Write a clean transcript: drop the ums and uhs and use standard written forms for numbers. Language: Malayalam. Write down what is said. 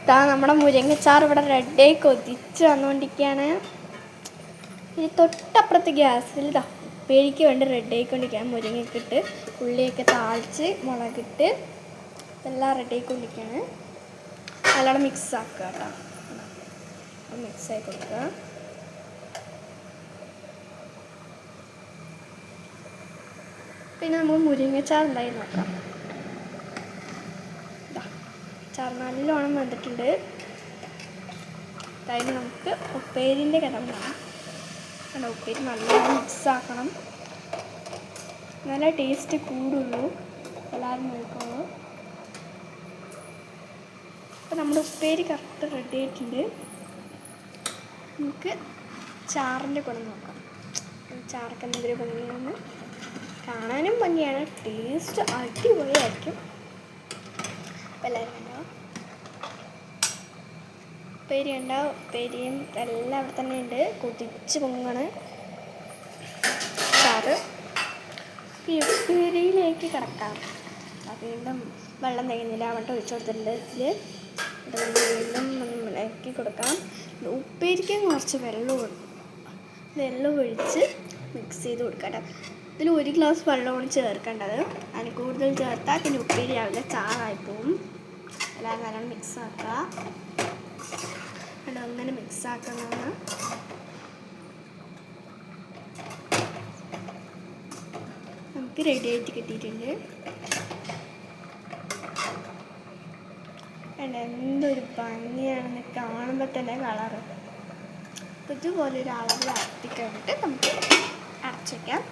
നമ്മുടെ മുരിങ്ങച്ചാറ് ഇവിടെ റെഡായി കൊതിച്ച് വന്നുകൊണ്ടിരിക്കുകയാണ്. ഇനി തൊട്ടപ്പുറത്ത് ഗ്യാസിൽ ഉപ്പേരിക്ക് വേണ്ടി റെഡിയായിക്കൊണ്ടിരിക്കുകയാണ്. മുരിങ്ങയൊക്കെ ഇട്ട് ഉള്ളിയൊക്കെ താളിച്ച് മുളകിട്ട് എല്ലാം റെഡിയായിക്കൊണ്ടിരിക്കുകയാണ്. നല്ലോണം മിക്സ് ആക്കുക കേട്ടോ. മിക്സായി കൊടുക്കുക. പിന്നെ നമുക്ക് മുരിങ്ങച്ചാറ് ഉണ്ടായി നോക്കാം. ചാറ് നല്ലോണം വന്നിട്ടുണ്ട്. അതായത് നമുക്ക് ഉപ്പേരിൻ്റെ കഥ വേണം. കാരണം ഉപ്പേരി നല്ലോണം മിക്സാക്കണം, നല്ല ടേസ്റ്റ് കൂടുള്ളൂ. എല്ലാവരും നോക്കുള്ളൂ. അപ്പോൾ നമ്മുടെ ഉപ്പേരി കറക്റ്റ് റെഡി ആയിട്ടുണ്ട്. നമുക്ക് ചാറിൻ്റെ ഗുണം നോക്കാം. ചാറൊക്കെ എന്തൊരു ഭംഗിയാണ്, കാണാനും ഭംഗിയാണ്, ടേസ്റ്റ് അടിപൊളിയായിരിക്കും. അപ്പോൾ എല്ലാവരും കണ്ടോ, ഉപ്പേരി ഉണ്ടോ? ഉപ്പേരിയും എല്ലാം അവിടെ തന്നെ ഉണ്ട്. കൊതിച്ച് പൊങ്ങാണ് ചാറ്. ഈ ഉപ്പേരിയിലേക്ക് കിടക്കാം. വീണ്ടും വെള്ളം തികയുന്നില്ല, അവിടെ ഒഴിച്ചു കൊടുത്തിട്ടുണ്ട്. വീണ്ടും ഇളക്കി കൊടുക്കാം. ഉപ്പേരിക്കും കുറച്ച് വെള്ളം ഒഴിച്ച് മിക്സ് ചെയ്ത് കൊടുക്കാം. ഇതിൽ 1 ഗ്ലാസ് വെള്ളമാണ് ചേർക്കേണ്ടത്. അതിന് കൂടുതൽ ചേർത്താൽ പിന്നെ ഉപ്പേരി ആവില്ല, ചാറായി പോവും. എല്ലാം നല്ലോണം മിക്സ് ആക്കുക. അങ്ങനെ മിക്സ് ആക്കുന്നതാണ്. നമുക്ക് റെഡി ആയിട്ട് കിട്ടിയിട്ടുണ്ട്. എന്തൊരു ഭംഗിയാണെന്ന് കാണുമ്പോൾ തന്നെ കളറ്. ഇതുപോലെ ഒരു അളവിൽ അടപ്പിക്കണ്ടിട്ട് നമുക്ക് അടച്ചു വയ്ക്കാം.